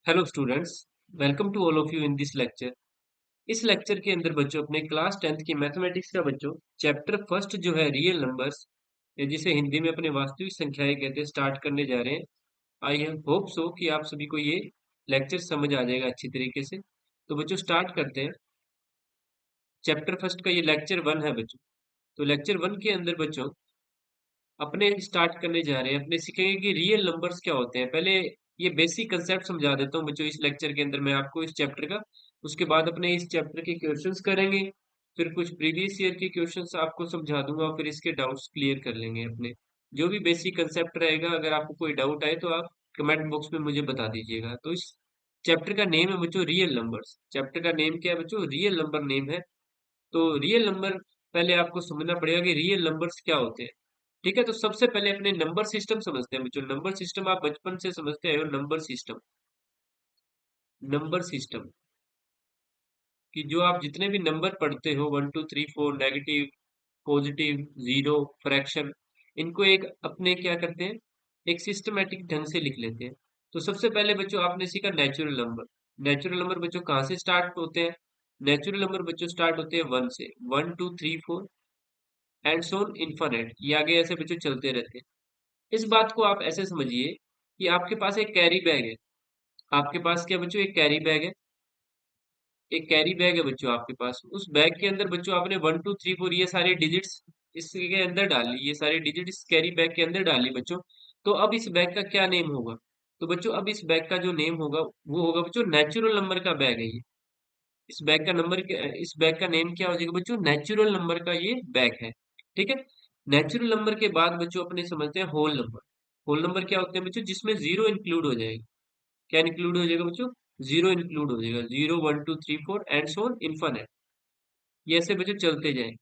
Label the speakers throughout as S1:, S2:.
S1: Hello students, welcome to all of you in this lecture. इस lecture के अंदर बच्चों अपने क्लास 10th की मैथमेटिक्स का बच्चों चैप्टर फर्स्ट जो है रियल नंबर्स, या जिसे हिंदी में अपने वास्तविक संख्याएं कहते हैं, स्टार्ट करने जा रहे हैं। आई होप सो कि आप सभी को ये लेक्चर समझ आ जाएगा अच्छी तरीके से। तो बच्चों स्टार्ट करते हैं। चैप्टर फर्स्ट का ये लेक्चर वन है बच्चों। तो लेक्चर वन के अंदर बच्चों अपने स्टार्ट करने जा रहे हैं, अपने सीखेंगे कि रियल नंबर्स क्या होते हैं। पहले ये बेसिक कंसेप्ट समझा देता हूँ बच्चों इस लेक्चर के अंदर मैं आपको इस चैप्टर का। उसके बाद अपने इस चैप्टर के क्वेश्चंस करेंगे, फिर कुछ प्रीवियस ईयर के क्वेश्चंस आपको समझा दूंगा, फिर इसके डाउट्स क्लियर कर लेंगे अपने। जो भी बेसिक कंसेप्ट रहेगा, अगर आपको कोई डाउट आए तो आप कमेंट बॉक्स में मुझे बता दीजिएगा। तो इस चैप्टर का नेम है बच्चों रियल नंबर्स। चैप्टर का नेम क्या है बच्चों? रियल नंबर नेम है। तो रियल नंबर पहले आपको समझना पड़ेगा कि रियल नंबर्स क्या होते हैं। ठीक है, तो सबसे पहले अपने नंबर सिस्टम समझते हैं बच्चों। नंबर सिस्टम आप बचपन से समझते आए हो। नंबर सिस्टम, नंबर सिस्टम कि जो आप जितने भी नंबर पढ़ते हो, 1 2 3 4, नेगेटिव, पॉजिटिव, जीरो, फ्रैक्शन, इनको एक अपने क्या करते हैं, एक सिस्टमेटिक ढंग से लिख लेते हैं। तो सबसे पहले बच्चों आपने सीखा नेचुरल नंबर। नेचुरल नंबर बच्चों कहाँ से स्टार्ट होते हैं? नेचुरल नंबर बच्चों स्टार्ट होते हैं वन से। 1 2 3 4 एंड सोन इन्फिनिट, ये आगे ऐसे बच्चों चलते रहते हैं। इस बात को आप ऐसे समझिए कि आपके पास एक कैरी बैग है। आपके पास क्या बच्चों? एक कैरी बैग है। एक कैरी बैग है बच्चों आपके पास। उस बैग के अंदर बच्चों आपने 1 2 3 4 ये सारे डिजिट्स इसके अंदर डाल ली। ये सारे डिजिट इस कैरी बैग के अंदर डाल ली बच्चों। तो अब इस बैग का क्या नेम होगा? तो बच्चों अब इस बैग का जो नेम होगा वो होगा बच्चों नेचुरल नंबर का बैग है ये। इस बैग का नंबर इस बैग का नेम क्या हो जाएगा बच्चों? नेचुरल नंबर का ये बैग है। ठीक है। नेचुरल नंबर के बाद बच्चों अपने समझते हैं होल नंबर। होल नंबर क्या होते हैं बच्चों? जिसमें जीरो इंक्लूड हो जाएगा। क्या इंक्लूड हो जाएगा बच्चों? जीरो इंक्लूड हो जाएगा। 0 1 2 3 4 एंड सोन इन्फिनिट, ये ऐसे बच्चों चलते जाएंगे।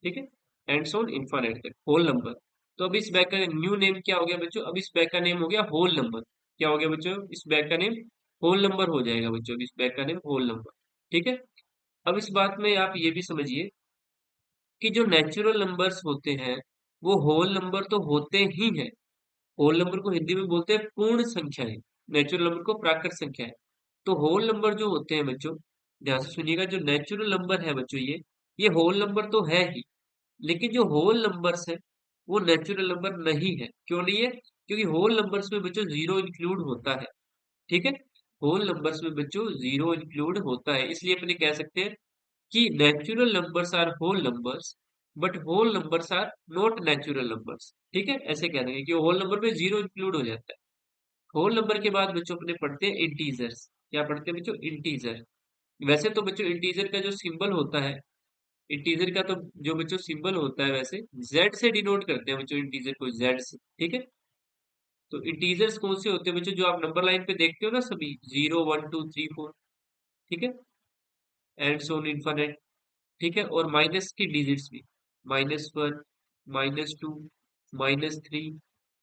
S1: ठीक है, एंड सोन इन्फिनिट तक होल नंबर। तो अब इस बैग का न्यू नेम क्या हो गया बच्चों? अब इस बैग का नेम हो गया होल नंबर। क्या हो गया बच्चों? इस बैग का नेम होल नंबर हो जाएगा बच्चों। अब इस बैग का नेम होल नंबर। ठीक है। अब इस बात में आप ये भी समझिए कि जो नेचुरल नंबर्स होते हैं वो होल नंबर तो होते ही हैं। होल नंबर को हिंदी में बोलते हैं पूर्ण संख्याएं। नेचुरल नंबर को प्राकृत संख्याएं। तो होल नंबर जो होते हैं बच्चों, ध्यान से सुनिएगा, जो नेचुरल नंबर है बच्चों ये होल नंबर तो है ही, लेकिन जो होल नंबर्स है वो नेचुरल नंबर नहीं है। क्यों नहीं है? क्योंकि होल नंबर्स में बच्चों जीरो इंक्लूड होता है। ठीक है, होल नंबर्स में बच्चों जीरो इंक्लूड होता है, इसलिए अपने कह सकते हैं कि natural numbers are whole numbers but whole numbers are not natural numbers. ठीक है, ऐसे कह देंगे कि होल नंबर में जीरो इंक्लूड हो जाता है। होल नंबर के बाद बच्चों अपने पढ़ते हैं इंटीजर्स। क्या पढ़ते हैं बच्चों? इंटीजर। वैसे तो बच्चों इंटीजर का जो सिंबल होता है, इंटीजर का तो जो बच्चों सिंबल होता है वैसे जेड से डिनोट करते हैं बच्चों इंटीजर को, जेड से। ठीक है, तो इंटीजर्स कौन से होते हैं बच्चों? जो आप नंबर लाइन पे देखते हो ना सभी, 0 1 2 3 4। ठीक है, एंड सोन इन्फिनिट। ठीक है, और माइनस की डिजिट्स भी, -1, -2, -3,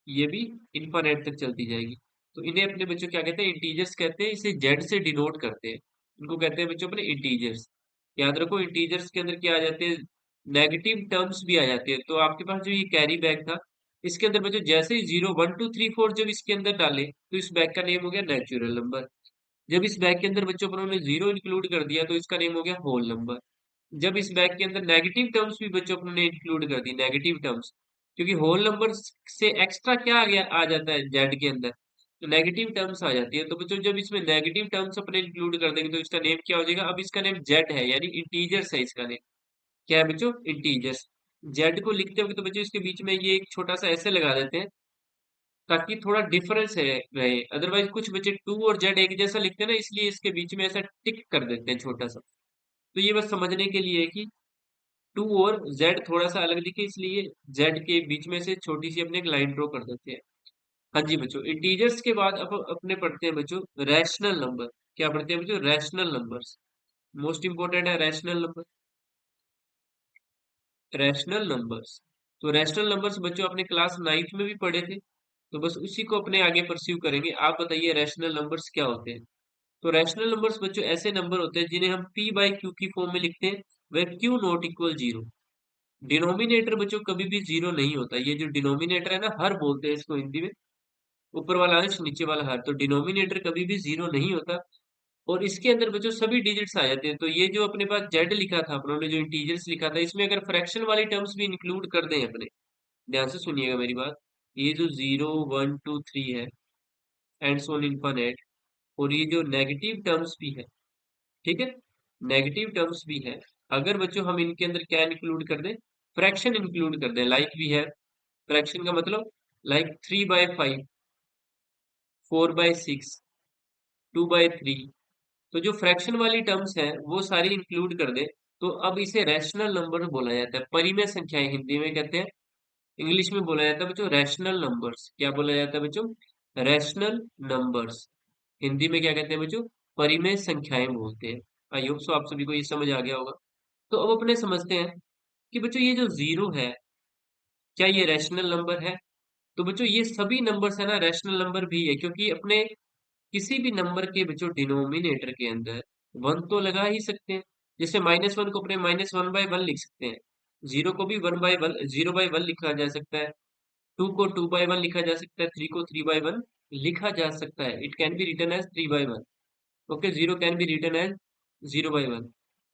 S1: ये भी इन्फिनिट तक चलती जाएगी। तो इन्हें अपने बच्चों क्या कहते हैं? इंटीजर्स कहते हैं। इसे जेड से डिनोट करते हैं। इनको कहते हैं बच्चों अपने इंटीजर्स। याद रखो इंटीजर्स के अंदर क्या आ जाते हैं? नेगेटिव टर्म्स भी आ जाते हैं। तो आपके पास जो ये कैरी बैग था, इसके अंदर बच्चों जैसे ही 0 1 2 3 4 जब इसके अंदर डाले तो इस बैग का नेम हो गया नेचुरल नंबर। जब इस बैग के अंदर बच्चों पर उन्होंने जीरो इंक्लूड कर दिया तो इसका नेम हो गया होल नंबर। जब इस बैग के अंदर नेगेटिव टर्म्स भी बच्चों अपने इंक्लूड कर दी, नेगेटिव टर्म्स, क्योंकि होल नंबर से एक्स्ट्रा क्या आ गया, आ जाता है जेड के अंदर, तो नेगेटिव टर्म्स आ जाती है। तो बच्चों जब इसमें नेगेटिव टर्म्स अपने इंक्लूड कर देंगे तो इसका नेम क्या हो जाएगा? अब इसका नेम जेड है, यानी इंटीजर्स है इसका नेम। क्या है बच्चों? इंटीजर्स। जेड को लिखते हो तो बच्चों इसके बीच में ये एक छोटा सा ऐसे लगा देते हैं ताकि थोड़ा डिफरेंस है रहे। अदरवाइज कुछ बच्चे टू और जेड एक जैसा लिखते हैं ना, इसलिए इसके बीच में ऐसा टिक कर देते हैं छोटा सा। तो ये बस समझने के लिए है कि टू और जेड थोड़ा सा अलग दिखे, इसलिए जेड के बीच में से छोटी सी अपने एक लाइन ड्रॉ कर देते हैं। हाँ जी बच्चों, इंटीजर्स के बाद अब अपने पढ़ते हैं बच्चों रैशनल नंबर। क्या पढ़ते हैं बच्चों? Rational numbers. मोस्ट इंपोर्टेंट है रैशनल नंबर। रैशनल नंबर्स, तो रैशनल नंबर्स बच्चों अपने क्लास 9th में भी पढ़े थे। तो बस उसी को अपने आगे परस्यू करेंगे। आप बताइए रैशनल नंबर्स क्या होते हैं? तो रैशनल नंबर्स बच्चों ऐसे नंबर होते हैं जिन्हें हम पी बाई क्यू की फॉर्म में लिखते हैं, वह Q not equal zero. Denominator बच्चों कभी भी जीरो नहीं होता। ये जो डिनोमिनेटर है ना, हर बोलते हैं इसको हिंदी में, ऊपर वाला अंश नीचे वाला हर, तो डिनोमिनेटर कभी भी जीरो नहीं होता। और इसके अंदर बच्चों सभी डिजिट्स आ जाते हैं। तो ये जो अपने पास जेड लिखा था, अपनों ने जो इंटीजर्स लिखा था, इसमें अगर फ्रैक्शन वाली टर्म्स भी इंक्लूड कर दें अपने, ध्यान से सुनिएगा मेरी बात, ये जो 0 1 2 3 है एंड सो ऑन इनफिनिट, और ये जो नेगेटिव टर्म्स भी है, ठीक है, नेगेटिव टर्म्स भी है, अगर बच्चों हम इनके अंदर क्या इंक्लूड कर दें, फ्रैक्शन इंक्लूड कर दें, लाइक भी है, फ्रैक्शन का मतलब लाइक 3/5, 4/6, 2/3, तो जो फ्रैक्शन वाली टर्म्स हैं वो सारी इंक्लूड कर दे, तो अब इसे रैशनल नंबर बोला जाता है। परिमेय संख्याएं हिंदी में कहते हैं, इंग्लिश में बोला जाता है बच्चों रैशनल नंबर्स। क्या बोला जाता है बच्चों? Rational numbers. हिंदी में क्या कहते हैं बच्चों? परिमेय संख्याएं बोलते हैं। आई होप सो आप सभी को ये समझ आ गया होगा। तो अब अपने समझते हैं कि बच्चों ये जो जीरो है, क्या ये रैशनल नंबर है? तो बच्चों ये सभी नंबर्स है ना, रैशनल नंबर भी है, क्योंकि अपने किसी भी नंबर के बच्चों डिनोमिनेटर के अंदर वन तो लगा ही सकते हैं। जैसे -1 को अपने -1/1 लिख सकते हैं, जीरो को भी 1/1, 0/1 लिखा जा सकता है, 2 को 2/1 लिखा जा सकता है, 3 को 3/1 लिखा जा सकता है। It can be written as 3/1। Okay, zero can be written as 0/1।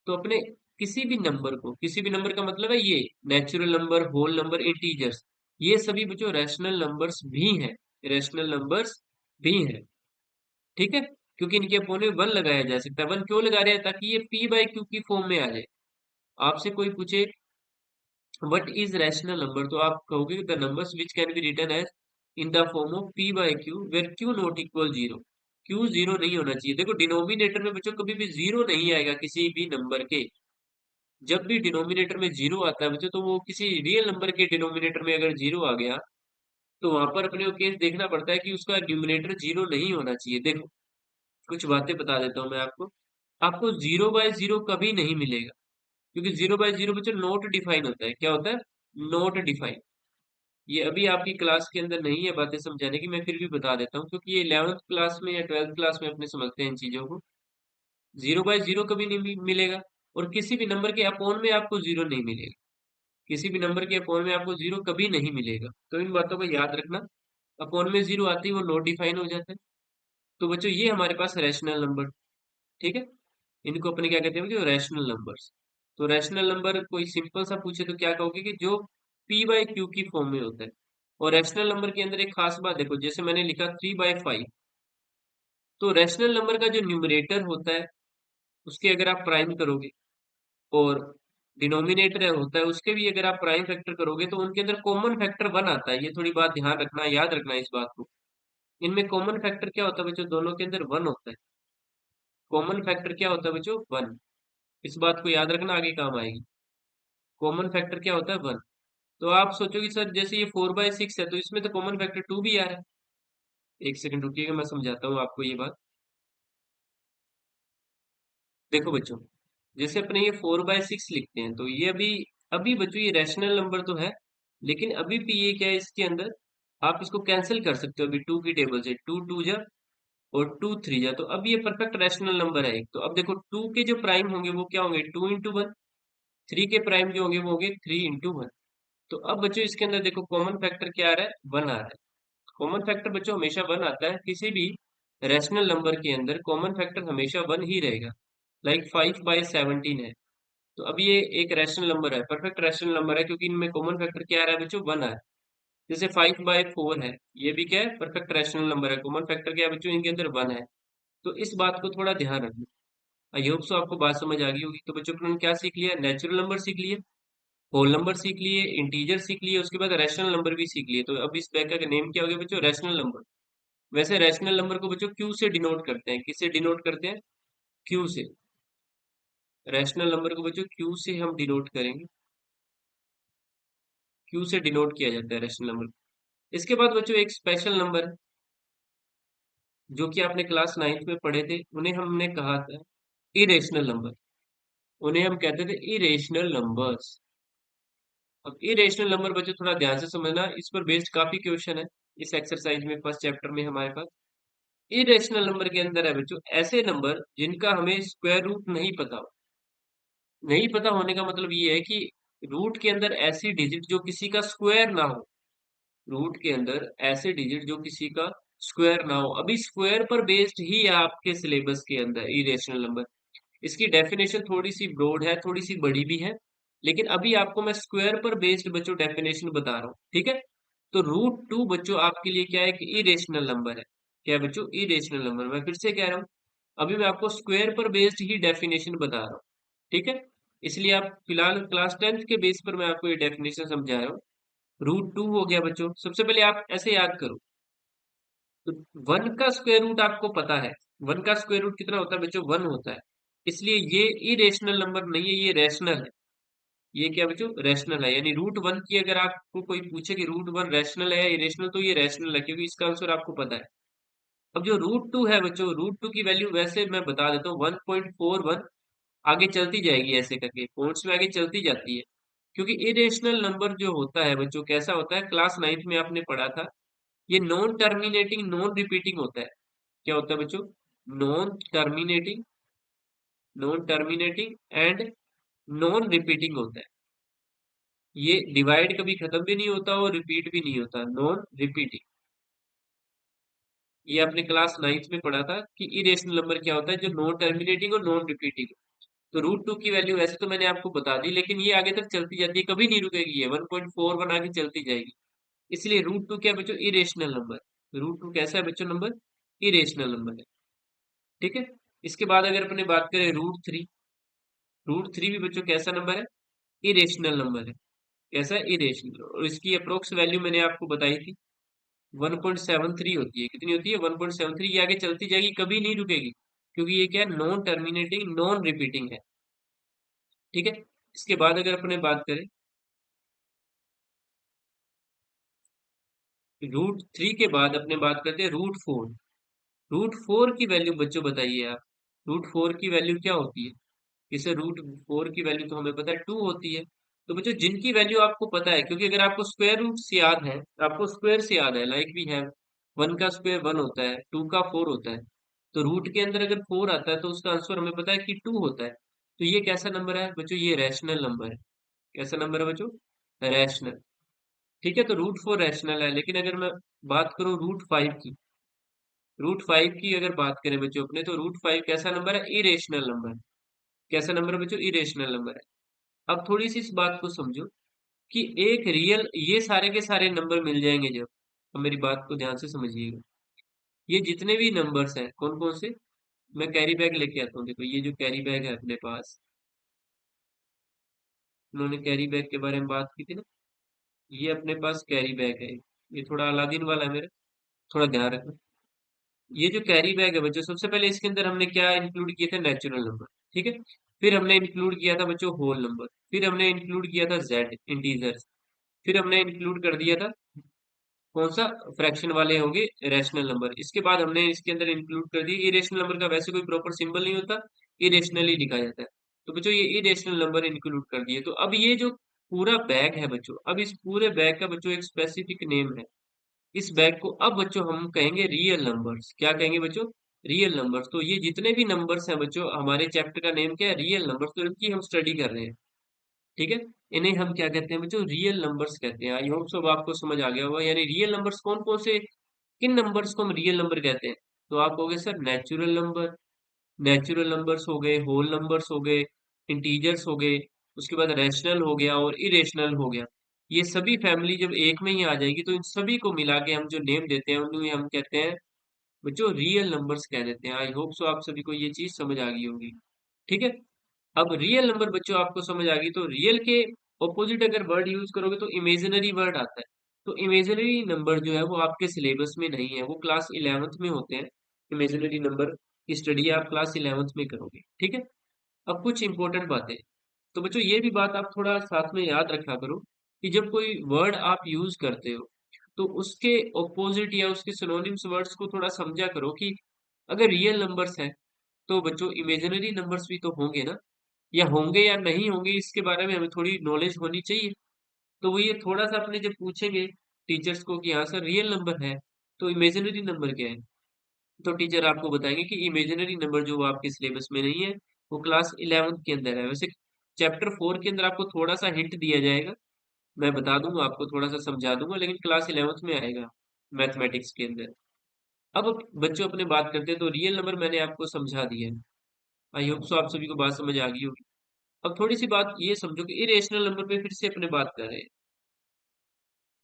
S1: तो अपने किसी भी नंबर को, किसी भी नंबर का मतलब है ये natural number, whole number, integers, ये सभी बच्चों रैशनल नंबर्स भी हैं, रैशनल नंबर्स भी हैं, ठीक है, क्योंकि इनके अपोने वन लगाया जा सकता है। वन क्यों लगा रहे हैं? ताकि ये p/q की फॉर्म में आ जाए। आपसे कोई पूछे व्हाट इज रैशनल नंबर, तो आप कहोगे the numbers which can be written as in the form of p/q where q not equal zero. q zero नहीं होना चाहिए। देखो डिनोमिनेटर में बच्चों कभी भी जीरो नहीं आएगा किसी भी नंबर के। जब भी डिनोमिनेटर में जीरो आता है बच्चों, तो वो किसी रियल नंबर के डिनोमिनेटर में अगर जीरो आ गया, तो वहां पर अपने को केस देखना पड़ता है कि उसका न्यूमिनेटर जीरो नहीं होना चाहिए। देखो कुछ बातें बता देता हूँ मैं आपको। आपको 0/0 कभी नहीं मिलेगा, क्योंकि 0/0 बच्चों नॉट डिफाइन होता है। क्या होता है? Not define. ये अभी आपकी क्लास के अंदर नहीं है बातें समझाने की, मैं फिर भी बता देता हूँ, क्योंकि ये 11th क्लास में या 12th क्लास में अपने समझते हैं इन चीजों को। 0/0 कभी नहीं मिलेगा, और किसी भी नंबर के अपॉन में आपको जीरो नहीं मिलेगा। किसी भी नंबर के अपॉन में आपको जीरो कभी नहीं मिलेगा, तो इन बातों को याद रखना। अपॉन में जीरो आते ही वो नॉट डिफाइन हो जाता है। तो बच्चों ये हमारे पास रैशनल नंबर, ठीक है, इनको अपने क्या कहते हैं जो रैशनल नंबर्स। तो रैशनल नंबर कोई सिंपल सा पूछे तो क्या कहोगे कि जो p/q की फॉर्म में होता है। और रैशनल नंबर के अंदर एक खास बात देखो, जैसे मैंने लिखा 3/5, तो रैशनल नंबर का जो न्यूमरेटर होता है उसके अगर आप प्राइम करोगे, और डिनोमिनेटर होता है उसके भी अगर आप प्राइम फैक्टर करोगे, तो उनके अंदर कॉमन फैक्टर वन आता है। ये थोड़ी बात ध्यान रखना, याद रखना इस बात को। इनमें कॉमन फैक्टर क्या होता है बच्चों? दोनों के अंदर वन होता है। कॉमन फैक्टर क्या होता है बच्चों? वन। इस बात को याद रखना, आगे काम आएगी। कॉमन फैक्टर क्या होता है? वन। तो आप सोचोगे सर जैसे ये 4/6 है, तो इसमें तो कॉमन फैक्टर टू भी आ रहा है। एक सेकंड रुकिएगा, मैं समझाता हूँ आपको ये बात। देखो बच्चों, जैसे अपने ये 4/6 लिखते हैं, तो ये अभी अभी बच्चों ये रैशनल नंबर तो है, लेकिन अभी भी ये क्या है इसके अंदर, आप इसको कैंसिल कर सकते हो अभी टू की टेबल से। टू टू जा और टू थ्री जा, तो अब ये परफेक्ट रैशनल नंबर है एक। तो अब देखो टू के जो प्राइम होंगे वो क्या होंगे? 2 × 1। थ्री के प्राइम जो होंगे वो होंगे 3 × 1। तो अब बच्चों इसके अंदर देखो कॉमन फैक्टर क्या आ रहा है? वन आ रहा है। कॉमन फैक्टर बच्चों हमेशा वन आता है किसी भी रैशनल नंबर के अंदर, कॉमन फैक्टर हमेशा वन ही रहेगा। लाइक 5/17 है, तो अब ये एक रैशनल नंबर है, परफेक्ट रैशनल नंबर है, क्योंकि इनमें कॉमन फैक्टर क्या आ रहा है बच्चों? वन आ रहा है। जैसे 5/4 है, ये भी क्या है? परफेक्ट रैशनल नंबर है, कॉमन फैक्टर क्या है बच्चों? इनके अंदर वन है। तो इस बात को थोड़ा ध्यान रखना। आई होप सो आपको बात समझ आ गई होगी। तो बच्चों ने क्या सीख लिया? नेचुरल नंबर सीख लिए, होल नंबर सीख लिए, इंटीजर सीख लिए, उसके बाद रैशनल नंबर भी सीख लिए। तो अब इस बैग का नेम क्या हो गया बच्चों? Rational number. वैसे रैशनल नंबर को बच्चों क्यू से डिनोट करते हैं। किससे डिनोट करते हैं? क्यू से। रैशनल नंबर को बच्चों क्यू से हम डिनोट करेंगे। क्यू से डिनोट किया जाता है रैशनल नंबर। इसके बाद बच्चों एक स्पेशल नंबर, जो कि आपने क्लास 9th में पढ़े थे, उन्हें हमने कहा था इरेशनल नंबर। उन्हें हम कहते थे इरेशनल नंबर्स। अब इरेशनल नंबर बच्चों थोड़ा ध्यान से समझना, इस पर बेस्ड काफी क्वेश्चन है इस एक्सरसाइज में, फर्स्ट चैप्टर में हमारे पास। इरेशनल नंबर के अंदर है बच्चों ऐसे नंबर जिनका हमें स्क्वायर रूट नहीं पता हो। नहीं पता होने का मतलब ये है कि रूट के अंदर ऐसी डिजिट जो किसी का स्क्वायर ना हो। रूट के अंदर ऐसे डिजिट जो किसी का स्क्वायर ना हो। अभी स्क्वायर पर बेस्ड ही है आपके सिलेबस के अंदर इरेशनल नंबर। इसकी डेफिनेशन थोड़ी सी ब्रॉड है, थोड़ी सी बड़ी भी है, लेकिन अभी आपको मैं स्क्वायर पर बेस्ड बच्चों डेफिनेशन बता रहा हूँ, ठीक है। तो रूट टू बच्चों आपके लिए क्या है कि इरेशनल नंबर है। क्या है बच्चों? Irrational number. मैं फिर से कह रहा हूँ, अभी मैं आपको स्क्वायर पर बेस्ड ही डेफिनेशन बता रहा हूँ, ठीक है। इसलिए आप फिलहाल क्लास टेंथ के बेस पर मैं आपको ये डेफिनेशन समझा रहा हूँ। रूट टू हो गया बच्चों। सबसे पहले आप ऐसे याद करो, तो वन का स्क्वायर रूट आपको पता है। वन का स्क्वायर रूट कितना होता है बच्चों? वन होता है। इसलिए ये इरेशनल नंबर नहीं है, ये रैशनल है। ये क्या बच्चों? रैशनल है। यानी रूट वन की अगर आपको कोई पूछे कि रूट वन रैशनल है या इरेशनल, तो ये रैशनल है, क्योंकि इसका आंसर आपको पता है। अब जो रूट टू है बच्चों, रूट टू की वैल्यू वैसे मैं बता देता हूँ 1.41, आगे चलती जाएगी ऐसे करके, पॉइंट्स में आगे चलती जाती है। क्योंकि इरेशनल नंबर जो होता है बच्चों, कैसा होता है? क्लास नाइन्थ में आपने पढ़ा था, ये नॉन टर्मिनेटिंग नॉन रिपीटिंग होता है। क्या होता है बच्चों? Non terminating, non terminating and non repeating होता है। ये डिवाइड कभी खत्म भी नहीं होता और रिपीट भी नहीं होता, नॉन रिपीटिंग। ये आपने क्लास नाइन्थ में पढ़ा था कि इरेशनल नंबर क्या होता है, जो नॉन टर्मिनेटिंग और नॉन रिपीटिंग। तो रूट टू की वैल्यू वैसे तो मैंने आपको बता दी, लेकिन ये आगे तक चलती जाती है, कभी नहीं रुकेगी, ये 1.41 आगे चलती जाएगी। इसलिए रूट टू क्या है बच्चों? Irrational number. रूट टू कैसा है बच्चों नंबर? इरेशनल नंबर है, ठीक है। इसके बाद अगर अपने बात करें रूट थ्री, रूट थ्री भी बच्चों कैसा नंबर है? इरेशनल नंबर है। कैसा है? इरेशनल। और इसकी अप्रोक्स वैल्यू मैंने आपको बताई थी, 1.73 होती है। कितनी होती है? 1.73। ये आगे चलती जाएगी, कभी नहीं रुकेगी, क्योंकि ये क्या है? नॉन टर्मिनेटिंग नॉन रिपीटिंग है, ठीक है। इसके बाद अगर अपने बात करें रूट थ्री के बाद, अपने बात करते हैं रूट फोर। रूट फोर की वैल्यू बच्चों बताइए आप। रूट फोर की वैल्यू क्या होती है? इसे रूट फोर की वैल्यू तो हमें पता है 2 होती है। तो बच्चों जिनकी वैल्यू आपको पता है, क्योंकि अगर आपको स्क्वायर रूट से याद है, आपको स्क्वायर से याद है, लाइक वी हैव, वन का स्क्वायर वन होता है, टू का फोर होता है। तो रूट के अंदर अगर फोर आता है तो उसका आंसर हमें पता है कि टू होता है। तो ये कैसा नंबर है बच्चों? ये रैशनल नंबर है। कैसा नंबर है बच्चों? रैशनल। ठीक है, तो रूट फोर रैशनल है। लेकिन अगर मैं बात करूं रूट फाइव की, रूट फाइव की अगर बात करें बच्चों अपने, तो रूट फाइव कैसा नंबर है? Irrational number. कैसा नंबर है बच्चों? इरेशनल नंबर है। अब थोड़ी सी इस बात को समझो कि एक रियल, ये सारे के सारे नंबर मिल जाएंगे जब, अब मेरी बात को ध्यान से समझिएगा, ये जितने भी नंबर्स हैं कौन कौन से, मैं कैरी बैग लेके आता हूँ। देखो ये जो कैरी बैग है अपने पास, उन्होंने कैरी बैग के बारे में बात की थी ना, ये अपने पास कैरी बैग है। ये थोड़ा अलादीन वाला है मेरा, थोड़ा ध्यान रखना। ये जो कैरी बैग है बच्चों, सबसे पहले इसके अंदर हमने क्या इंक्लूड किया था? नेचुरल नंबर, ठीक है। फिर हमने इंक्लूड किया था बच्चों होल नंबर। फिर हमने इंक्लूड किया था जेड इंटीजर्स। फिर हमने इंक्लूड कर दिया था कौन सा? फ्रैक्शन वाले होंगे रैशनल नंबर। इसके बाद हमने इसके अंदर इंक्लूड कर दिया इरेशनल नंबर का वैसे कोई प्रॉपर सिंबल नहीं होता, इरेशनल ही लिखा जाता है। तो बच्चों ये इरेशनल नंबर इंक्लूड कर दिए। तो अब ये जो पूरा बैग है बच्चों, अब इस पूरे बैग का बच्चों एक स्पेसिफिक नेम है। इस बैग को अब बच्चों हम कहेंगे रियल नंबर्स। क्या कहेंगे बच्चों? Real numbers. तो ये जितने भी नंबर्स हैं बच्चों, हमारे चैप्टर का नेम क्या है? Real numbers. तो इनकी हम स्टडी कर रहे हैं, ठीक है। इन्हें हम क्या कहते हैं बच्चों? रियल नंबर्स कहते हैं। आई होप सब आपको समझ आ गया होगा। यानी रियल नंबर्स कौन कौन से, किन नंबर्स को हम रियल नंबर कहते हैं? तो आप कहोगे sir natural number, natural numbers हो गए, होल नंबर्स हो गए, इंटीजर्स हो गए, उसके बाद रैशनल हो गया और इरेशनल हो गया। ये सभी फैमिली जब एक में ही आ जाएगी, तो इन सभी को मिला के हम जो नेम देते हैं उन्हें हम कहते हैं बच्चों रियल नंबर्स कह देते हैं। आई होप सो आप सभी को ये चीज समझ आ गई होगी, ठीक है। अब रियल नंबर बच्चों आपको समझ आ गई, तो रियल के ऑपोजिट अगर वर्ड यूज करोगे तो इमेजिनरी वर्ड आता है। तो इमेजिनरी नंबर जो है वो आपके सिलेबस में नहीं है, वो क्लास इलेवेंथ में होते हैं। इमेजिनरी नंबर की स्टडी आप क्लास इलेवेंथ में करोगे, ठीक है। अब कुछ इंपॉर्टेंट बातें, तो बच्चों ये भी बात आप थोड़ा साथ में याद रखा करो कि जब कोई वर्ड आप यूज करते हो, तो उसके ऑपोजिट या उसके सिनोनिम्स वर्ड्स को थोड़ा समझा करो कि अगर रियल नंबर्स हैं तो बच्चों इमेजिनरी नंबर्स भी तो होंगे ना, या होंगे या नहीं होंगे, इसके बारे में हमें थोड़ी नॉलेज होनी चाहिए। तो वो ये थोड़ा सा अपने जब पूछेंगे टीचर्स को कि हाँ सर रियल नंबर है तो इमेजिनरी नंबर क्या है, तो टीचर आपको बताएंगे कि इमेजिनरी नंबर जो वो आपके सिलेबस में नहीं है, वो क्लास इलेवेंथ के अंदर है। वैसे चैप्टर फोर के अंदर आपको थोड़ा सा हिंट दिया जाएगा, मैं बता दूंगा आपको, थोड़ा सा समझा दूंगा, लेकिन क्लास इलेवेंथ में आएगा मैथमेटिक्स के अंदर। अब बच्चों अपने बात करते हैं, तो रियल नंबर मैंने आपको समझा दिया है। आई होप सो आप सभी को बात समझ आ गई होगी। अब थोड़ी सी बात ये समझो कि इरेशनल नंबर पे फिर से अपने बात कर रहे हैं।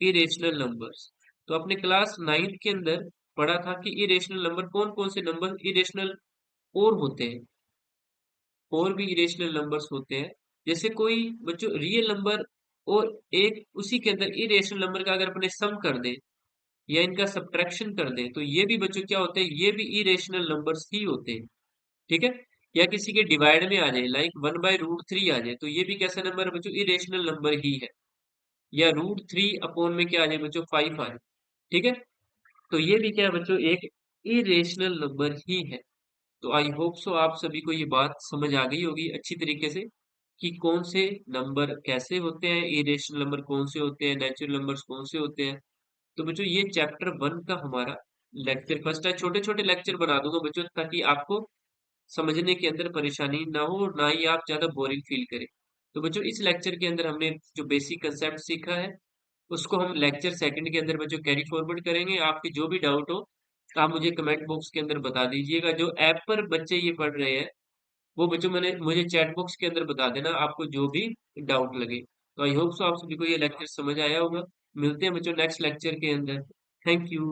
S1: इरेशनल नंबर्स, तो अपने क्लास 9th के अंदर पढ़ा था कि इरेशनल नंबर कौन कौन से नंबर इरेशनल और होते हैं, और भी इरेशनल नंबर्स होते हैं। जैसे कोई बच्चों रियल नंबर और एक उसी के अंदर इरेशनल नंबर का अगर अपने सम कर दे या इनका सब्ट्रैक्शन कर दे, तो ये भी बच्चों क्या होते हैं, ये भी इरेशनल नंबर्स ही होते हैं। ठीक है। या किसी के डिवाइड में आ जाए, लाइक 1/√3 आ जाए, तो ये भी कैसा नंबर है बच्चों, इरेशनल नंबर ही है। या √3 अपॉन में क्या आ जाए बच्चों, 5 आ जाए। ठीक है। तो ये भी क्या है बच्चों, एक इरेशनल नंबर ही है। तो आई होप सो आप सभी को ये बात समझ आ गई होगी अच्छी तरीके से कि कौन से नंबर कैसे होते हैं, इरेशनल नंबर कौन से होते हैं, नेचुरल नंबर्स कौन से होते हैं। तो बच्चों ये चैप्टर 1 का हमारा लेक्चर फर्स्ट है। छोटे छोटे लेक्चर बना दूंगा बच्चों, ताकि आपको समझने के अंदर परेशानी ना हो और ना ही आप ज्यादा बोरिंग फील करें। तो बच्चों इस लेक्चर के अंदर हमने जो बेसिक कंसेप्ट सीखा है, उसको हम लेक्चर सेकंड के अंदर बच्चों कैरी फॉरवर्ड करेंगे। आपकी जो भी डाउट हो, आप मुझे कमेंट बॉक्स के अंदर बता दीजिएगा। जो ऐप पर बच्चे ये पढ़ रहे हैं, वो बच्चों मैंने मुझे चैट बॉक्स के अंदर बता देना आपको जो भी डाउट लगे। तो आई होप सो आप सभी को ये लेक्चर समझ आया होगा। मिलते हैं बच्चों नेक्स्ट लेक्चर के अंदर। Thank you.